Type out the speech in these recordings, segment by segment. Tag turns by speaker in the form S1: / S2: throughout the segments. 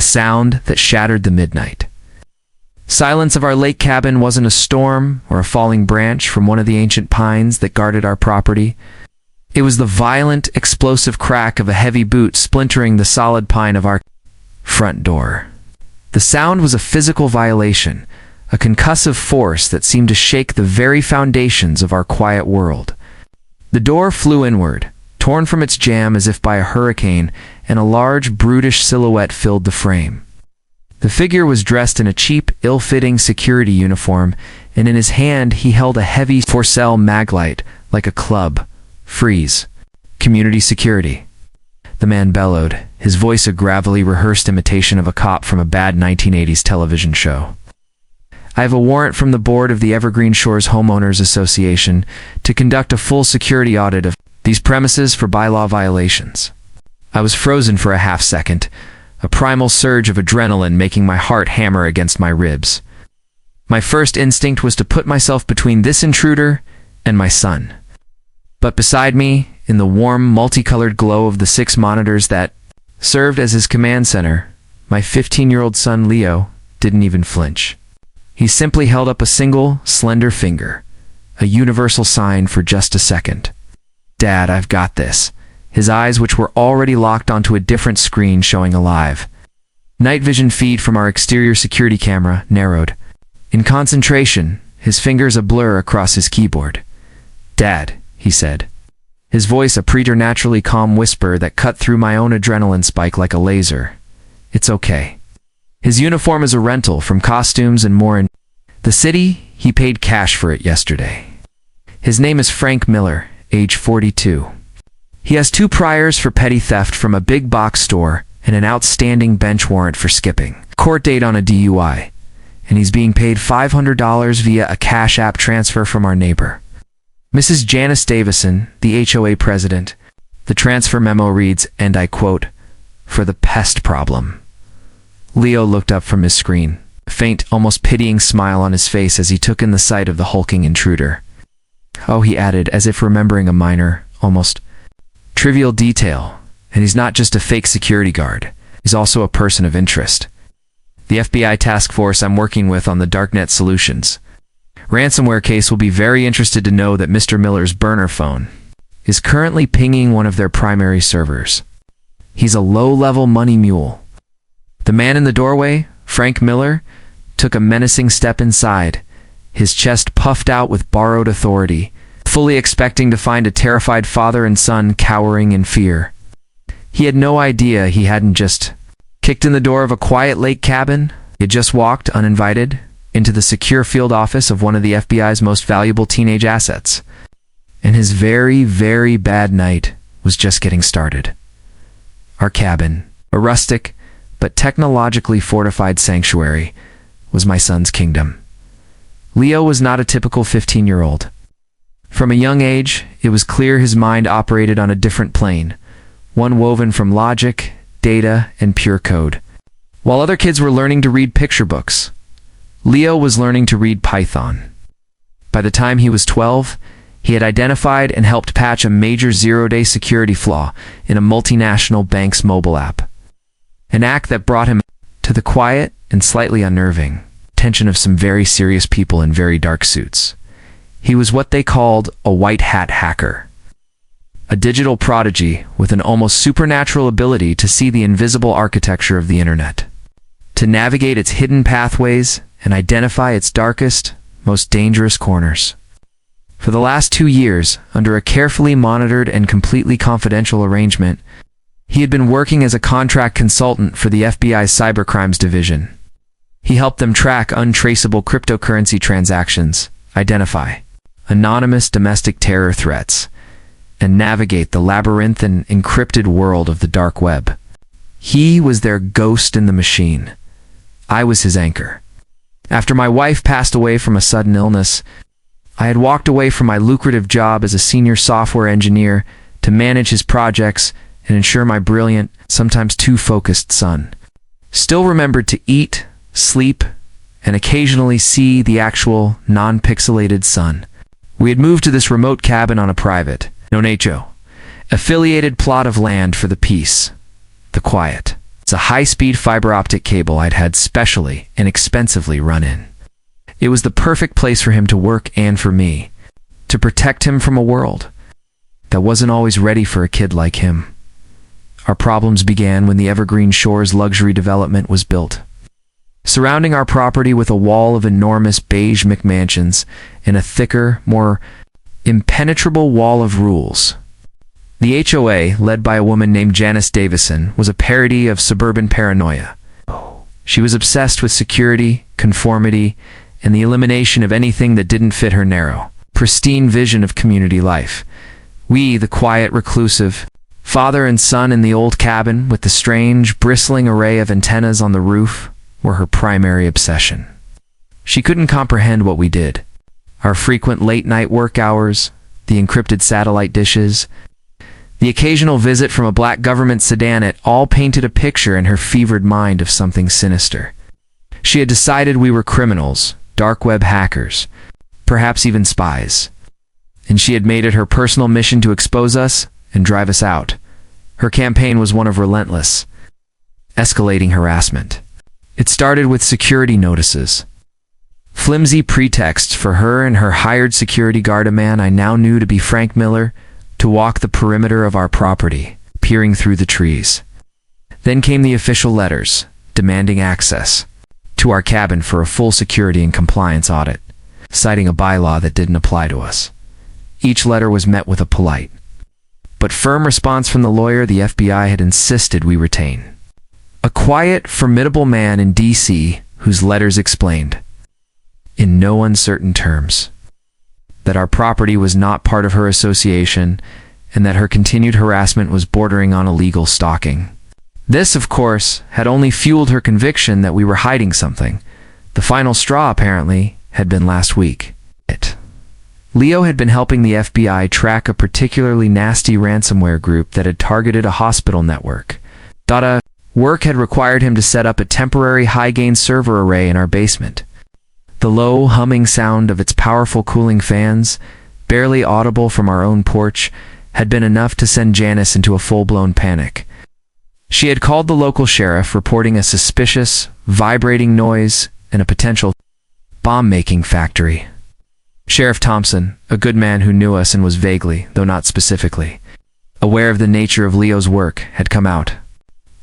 S1: sound that shattered the midnight. Silence of our lake cabin wasn't a storm or a falling branch from one of the ancient pines that guarded our property. It was the violent, explosive crack of a heavy boot splintering the solid pine of our front door. The sound was a physical violation, a concussive force that seemed to shake the very foundations of our quiet world. The door flew inward, torn from its jamb as if by a hurricane, and a large, brutish silhouette filled the frame. The figure was dressed in a cheap, ill-fitting security uniform, and in his hand he held a heavy for-sale maglite like a club. Freeze. Community security. The man bellowed, his voice a gravelly, rehearsed imitation of a cop from a bad 1980s television show. I have a warrant from the board of the Evergreen Shores Homeowners Association to conduct a full security audit of these premises for bylaw violations. I was frozen for a half-second, a primal surge of adrenaline making my heart hammer against my ribs. My first instinct was to put myself between this intruder and my son. But beside me, in the warm, multicolored glow of the 6 monitors that served as his command center, my 15-year-old son Leo didn't even flinch. He simply held up a single, slender finger, a universal sign for just a second. "Dad, I've got this." His eyes, which were already locked onto a different screen showing alive. Night vision feed from our exterior security camera narrowed. In concentration, his fingers a blur across his keyboard. "Dad," he said, his voice a preternaturally calm whisper that cut through my own adrenaline spike like a laser. "It's okay." His uniform is a rental from costumes and more in the city. He paid cash for it yesterday. His name is Frank Miller, age 42. He has 2 priors for petty theft from a big box store and an outstanding bench warrant for skipping. Court date on a DUI, and he's being paid $500 via a Cash App transfer from our neighbor, Mrs. Janice Davison, the HOA president. The transfer memo reads, and I quote, "for the pest problem." Leo looked up from his screen, a faint, almost pitying smile on his face as he took in the sight of the hulking intruder. "Oh," he added, as if remembering a minor, almost trivial detail, "and he's not just a fake security guard. He's also a person of interest. The FBI task force I'm working with on the darknet solutions ransomware case will be very interested to know that Mr. Miller's burner phone is currently pinging one of their primary servers. He's a low-level money mule." The man in the doorway, Frank Miller, took a menacing step inside, his chest puffed out with borrowed authority, fully expecting to find a terrified father and son cowering in fear. He had no idea he hadn't just kicked in the door of a quiet lake cabin. He had just walked, uninvited, into the secure field office of one of the FBI's most valuable teenage assets. And his very, very bad night was just getting started. Our cabin, a rustic but technologically fortified sanctuary, was my son's kingdom. Leo was not a typical 15-year-old. From a young age, it was clear his mind operated on a different plane, one woven from logic, data, and pure code. While other kids were learning to read picture books, Leo was learning to read Python. By the time he was 12, he had identified and helped patch a major zero-day security flaw in a multinational bank's mobile app. An act that brought him to the quiet and slightly unnerving attention of some very serious people in very dark suits. He was what they called a white hat hacker, a digital prodigy with an almost supernatural ability to see the invisible architecture of the internet, to navigate its hidden pathways and identify its darkest, most dangerous corners. For the last 2 years, under a carefully monitored and completely confidential arrangement, he had been working as a contract consultant for the FBI's cybercrimes division. He helped them track untraceable cryptocurrency transactions, identify anonymous domestic terror threats, and navigate the labyrinthine, encrypted world of the dark web. He was their ghost in the machine. I was his anchor. After my wife passed away from a sudden illness, I had walked away from my lucrative job as a senior software engineer to manage his projects and ensure my brilliant, sometimes too focused son still remembered to eat, sleep, and occasionally see the actual, non-pixelated sun. We had moved to this remote cabin on a private, non-HO, affiliated plot of land for the peace, the quiet, It's a high-speed fiber optic cable I'd had specially and expensively run in. It was the perfect place for him to work and for me, to protect him from a world that wasn't always ready for a kid like him. Our problems began when the Evergreen Shores luxury development was built, surrounding our property with a wall of enormous beige McMansions and a thicker, more impenetrable wall of rules. The HOA, led by a woman named Janice Davison, was a parody of suburban paranoia. She was obsessed with security, conformity, and the elimination of anything that didn't fit her narrow, pristine vision of community life. We, the quiet, reclusive, father and son in the old cabin with the strange, bristling array of antennas on the roof, were her primary obsession. She couldn't comprehend what we did. Our frequent late-night work hours, the encrypted satellite dishes, the occasional visit from a black government sedan, it all painted a picture in her fevered mind of something sinister. She had decided we were criminals, dark web hackers, perhaps even spies. And she had made it her personal mission to expose us and drive us out. Her campaign was one of relentless, escalating harassment. It started with security notices. Flimsy pretexts for her and her hired security guard, a man I now knew to be Frank Miller, to walk the perimeter of our property, peering through the trees. Then came the official letters, demanding access to our cabin for a full security and compliance audit, citing a bylaw that didn't apply to us. Each letter was met with a polite but firm response from the lawyer the FBI had insisted we retain. A quiet, formidable man in D.C. whose letters explained, in no uncertain terms, that our property was not part of her association and that her continued harassment was bordering on illegal stalking. This, of course, had only fueled her conviction that we were hiding something. The final straw, apparently, had been last week. Leo had been helping the FBI track a particularly nasty ransomware group that had targeted a hospital network. Work had required him to set up a temporary high-gain server array in our basement. The low, humming sound of its powerful cooling fans, barely audible from our own porch, had been enough to send Janice into a full-blown panic. She had called the local sheriff, reporting a suspicious, vibrating noise in a potential bomb-making factory. Sheriff Thompson, a good man who knew us and was vaguely, though not specifically, aware of the nature of Leo's work, had come out.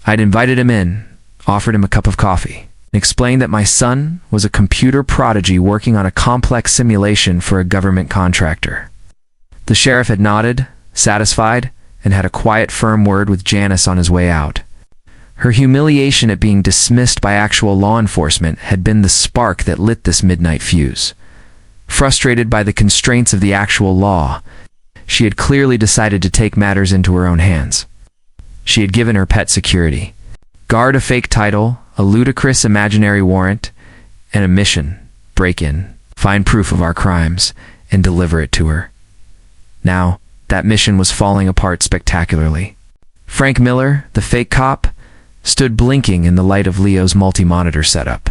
S1: I'd invited him in, offered him a cup of coffee, and explained that my son was a computer prodigy working on a complex simulation for a government contractor. The sheriff had nodded, satisfied, and had a quiet, firm word with Janice on his way out. Her humiliation at being dismissed by actual law enforcement had been the spark that lit this midnight fuse. Frustrated by the constraints of the actual law, she had clearly decided to take matters into her own hands. She had given her pet security guard a fake title, a ludicrous imaginary warrant, and a mission: break in, find proof of our crimes, and deliver it to her. Now, that mission was falling apart spectacularly. Frank Miller, the fake cop, stood blinking in the light of Leo's multi-monitor setup.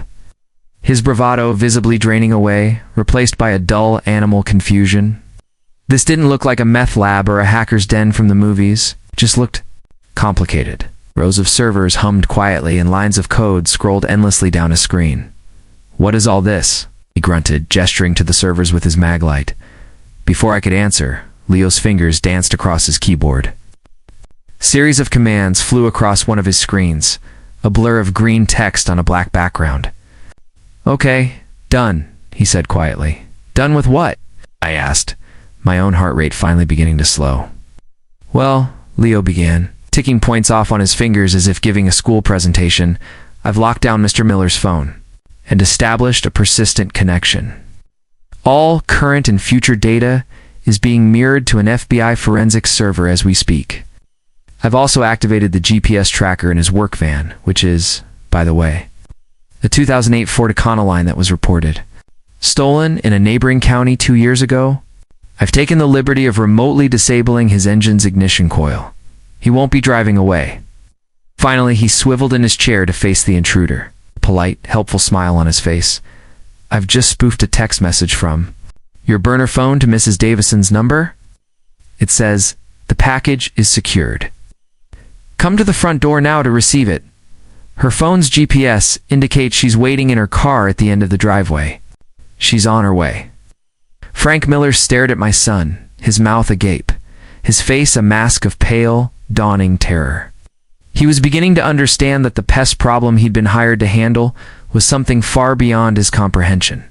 S1: His bravado visibly draining away, replaced by a dull animal confusion. This didn't look like a meth lab or a hacker's den from the movies. It just looked complicated. Rows of servers hummed quietly and lines of code scrolled endlessly down a screen. "What is all this?" he grunted, gesturing to the servers with his mag light. Before I could answer, Leo's fingers danced across his keyboard. Series of commands flew across one of his screens, a blur of green text on a black background. "Okay, done," he said quietly. "Done with what?" I asked, my own heart rate finally beginning to slow. "Well," Leo began, ticking points off on his fingers as if giving a school presentation, "I've locked down Mr. Miller's phone and established a persistent connection. All current and future data is being mirrored to an FBI forensics server as we speak. I've also activated the GPS tracker in his work van, which is, by the way, the 2008 Ford Econoline that was reported. Stolen in a neighboring county 2 years ago. I've taken the liberty of remotely disabling his engine's ignition coil. He won't be driving away." Finally, he swiveled in his chair to face the intruder, a polite, helpful smile on his face. "I've just spoofed a text message from your burner phone to Mrs. Davison's number. It says, 'The package is secured. Come to the front door now to receive it.' Her phone's GPS indicates she's waiting in her car at the end of the driveway. She's on her way. Frank Miller stared at my son, his mouth agape, his face a mask of pale, dawning terror. He was beginning to understand that the pest problem he'd been hired to handle was something far beyond his comprehension.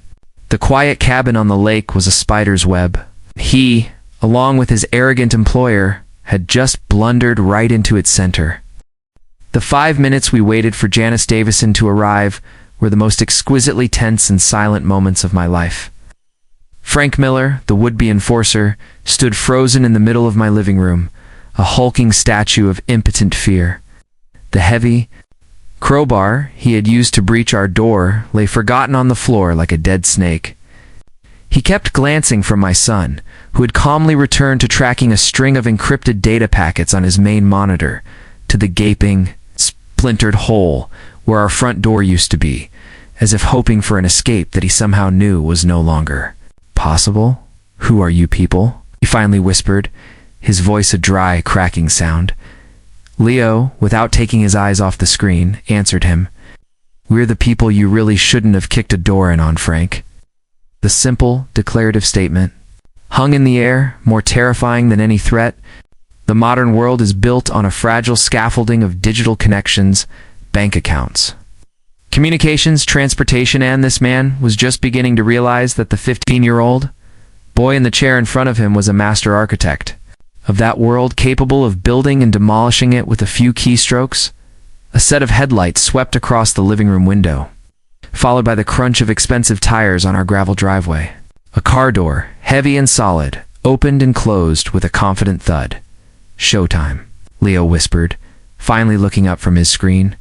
S1: The quiet cabin on the lake was a spider's web. He, along with his arrogant employer, had just blundered right into its center. The 5 minutes we waited for Janice Davison to arrive were the most exquisitely tense and silent moments of my life. Frank Miller, the would-be enforcer, stood frozen in the middle of my living room, a hulking statue of impotent fear. The heavy crowbar he had used to breach our door lay forgotten on the floor like a dead snake. He kept glancing from my son, who had calmly returned to tracking a string of encrypted data packets on his main monitor, to the gaping, splintered hole where our front door used to be, as if hoping for an escape that he somehow knew was no longer possible. "Who are you people?" he finally whispered, his voice a dry, cracking sound. Leo, without taking his eyes off the screen, answered him. "We're the people you really shouldn't have kicked a door in on, Frank." The simple, declarative statement hung in the air, more terrifying than any threat. The modern world is built on a fragile scaffolding of digital connections, bank accounts, communications, transportation, and this man was just beginning to realize that the 15-year-old boy in the chair in front of him was a master architect of that world, capable of building and demolishing it with a few keystrokes. A set of headlights swept across the living room window, followed by the crunch of expensive tires on our gravel driveway. A car door, heavy and solid, opened and closed with a confident thud. "Showtime," Leo whispered, finally looking up from his screen.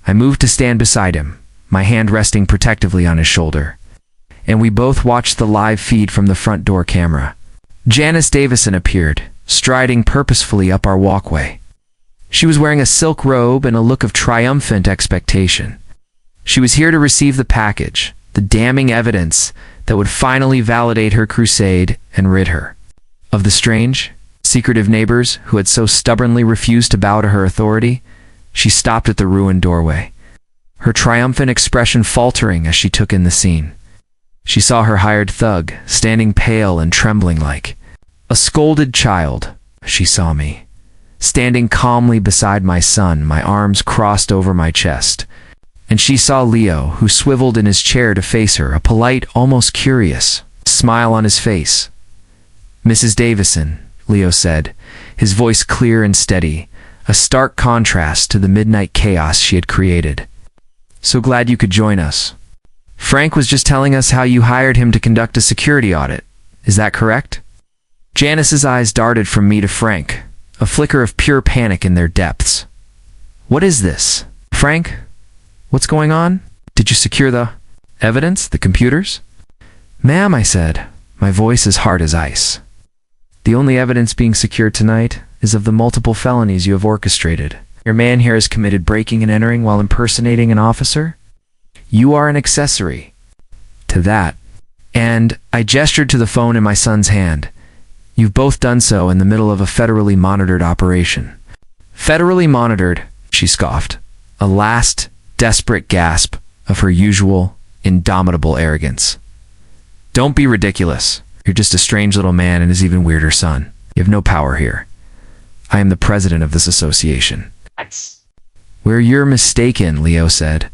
S1: I moved to stand beside him, my hand resting protectively on his shoulder, and we both watched the live feed from the front door camera. Janice Davison appeared, striding purposefully up our walkway. She was wearing a silk robe and a look of triumphant expectation. She was here to receive the package, the damning evidence that would finally validate her crusade and rid her of the strange, secretive neighbors who had so stubbornly refused to bow to her authority. She stopped at the ruined doorway, her triumphant expression faltering as she took in the scene. She saw her hired thug, standing pale and trembling like a scolded child. She saw me, standing calmly beside my son, my arms crossed over my chest. And she saw Leo, who swiveled in his chair to face her, a polite, almost curious smile on his face. "Mrs. Davison," Leo said, his voice clear and steady, a stark contrast to the midnight chaos she had created. "So glad you could join us. Frank was just telling us how you hired him to conduct a security audit. Is that correct?" Janice's eyes darted from me to Frank, a flicker of pure panic in their depths. "What is this, Frank? What's going on? Did you secure the evidence, the computers?" "Ma'am," I said, my voice as hard as ice, "the only evidence being secured tonight is of the multiple felonies you have orchestrated. Your man here has committed breaking and entering while impersonating an officer. You are an accessory to that." And I gestured to the phone in my son's hand. "You've both done so in the middle of a federally monitored operation." "Federally monitored," she scoffed, a last desperate gasp of her usual indomitable arrogance. "Don't be ridiculous. You're just a strange little man and his even weirder son. You have no power here. I am the president of this association." "Where you're mistaken," Leo said.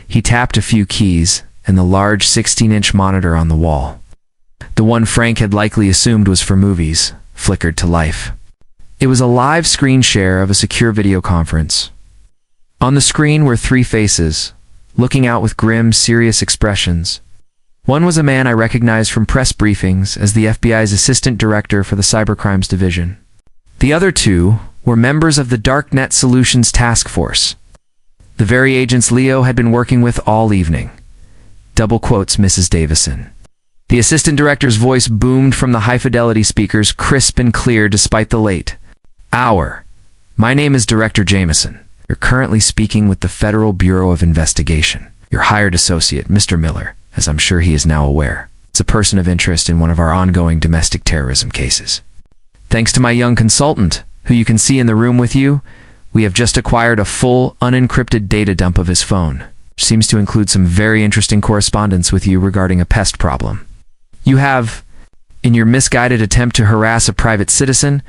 S1: He tapped a few keys, and the large 16-inch monitor on the wall, the one Frank had likely assumed was for movies, flickered to life. It was a live screen share of a secure video conference. On the screen were 3 faces, looking out with grim, serious expressions. One was a man I recognized from press briefings as the FBI's assistant director for the cybercrimes division. The other 2 were members of the Darknet Solutions Task Force, the very agents Leo had been working with all evening. Double quotes Mrs. Davison. The assistant director's voice boomed from the high-fidelity speakers, crisp and clear despite the late hour. "My name is Director Jameson. You're currently speaking with the Federal Bureau of Investigation. Your hired associate, Mr. Miller, as I'm sure he is now aware, is a person of interest in one of our ongoing domestic terrorism cases. Thanks to my young consultant, who you can see in the room with you, We have just acquired a full, unencrypted data dump of his phone, which seems to include some very interesting correspondence with you regarding a pest problem. You have, in your misguided attempt to harass a private citizen,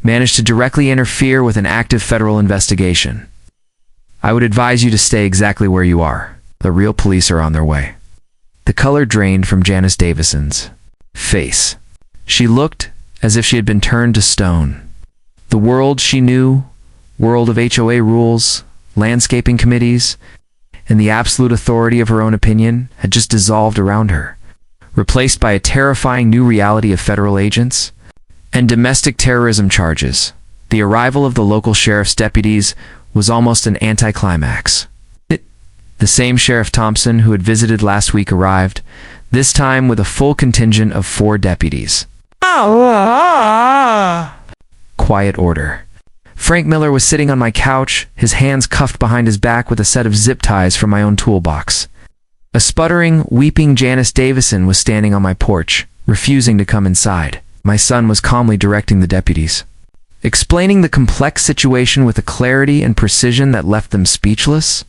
S1: managed to directly interfere with an active federal investigation. I would advise you to stay exactly where you are. The real police are on their way." The color drained from Janice Davison's face. She looked as if she had been turned to stone. The world she knew, world of HOA rules, landscaping committees, and the absolute authority of her own opinion had just dissolved around her, replaced by a terrifying new reality of federal agents and domestic terrorism charges. The arrival of the local sheriff's deputies was almost an anticlimax. The same Sheriff Thompson who had visited last week arrived, this time with a full contingent of 4 deputies. Quiet order. Frank Miller was sitting on my couch, his hands cuffed behind his back with a set of zip ties from my own toolbox. A sputtering, weeping Janice Davison was standing on my porch, refusing to come inside. My son was calmly directing the deputies, explaining the complex situation with a clarity and precision that left them speechless.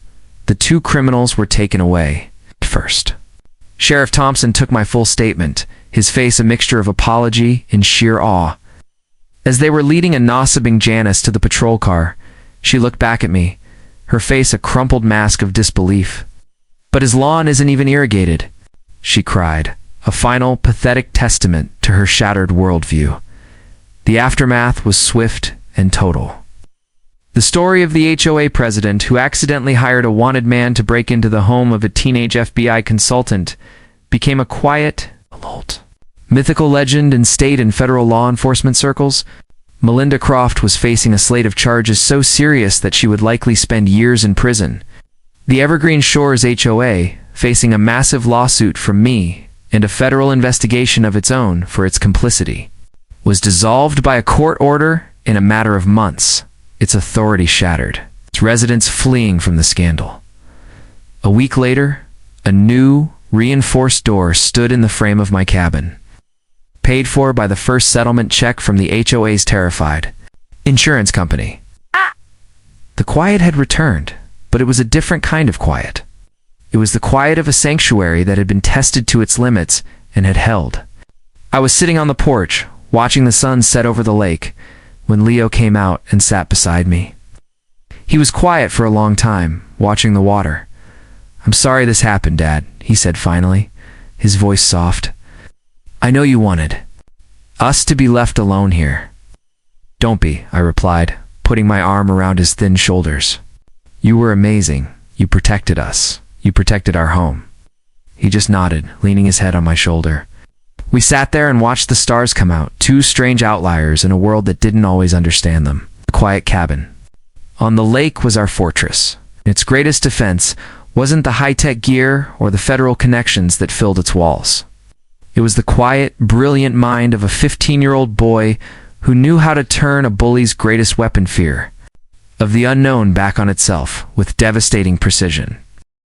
S1: The 2 criminals were taken away first. Sheriff Thompson took my full statement, his face a mixture of apology and sheer awe. As they were leading a nosobbing Janice to the patrol car, she looked back at me, her face a crumpled mask of disbelief. "But his lawn isn't even irrigated," she cried, a final, pathetic testament to her shattered worldview. The aftermath was swift and total. The story of the HOA president who accidentally hired a wanted man to break into the home of a teenage FBI consultant became a quiet, mythical legend and stayed in federal law enforcement circles. Melinda Croft was facing a slate of charges so serious that she would likely spend years in prison. The Evergreen Shores HOA, facing a massive lawsuit from me and a federal investigation of its own for its complicity, was dissolved by a court order in a matter of months, its authority shattered, its residents fleeing from the scandal. A week later, a new, reinforced door stood in the frame of my cabin, paid for by the first settlement check from the HOA's terrified insurance company. The quiet had returned, but it was a different kind of quiet. It was the quiet of a sanctuary that had been tested to its limits and had held. I was sitting on the porch, watching the sun set over the lake, when Leo came out and sat beside me. He was quiet for a long time, watching the water. "I'm sorry this happened, Dad," he said finally, his voice soft. "I know you wanted us to be left alone here." "Don't be," I replied, putting my arm around his thin shoulders. "You were amazing. You protected us. You protected our home." He just nodded, leaning his head on my shoulder. We sat there and watched the stars come out, 2 strange outliers in a world that didn't always understand them. The quiet cabin. On the lake was our fortress. Its greatest defense wasn't the high-tech gear or the federal connections that filled its walls. It was the quiet, brilliant mind of a 15-year-old boy who knew how to turn a bully's greatest weapon, fear of the unknown, back on itself with devastating precision.